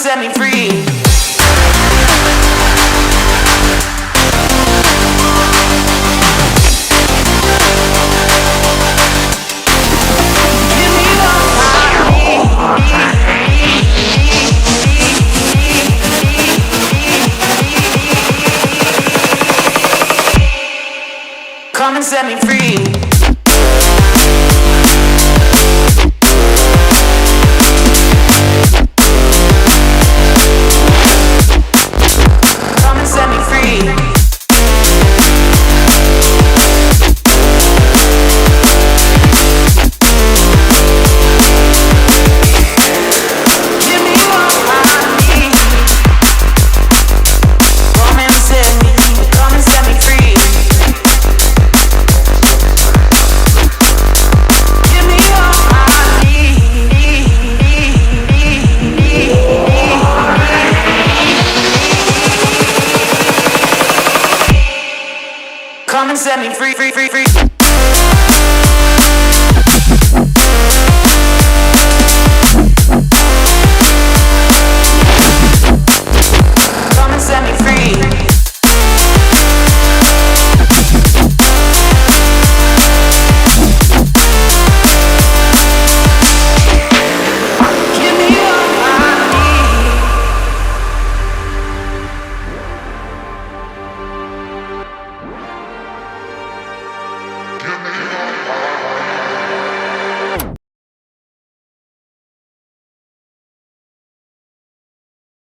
set me free. Come and set me free. Come and set me free. Give me what I need. Come and set me free. Give me what I need. Come and set me free.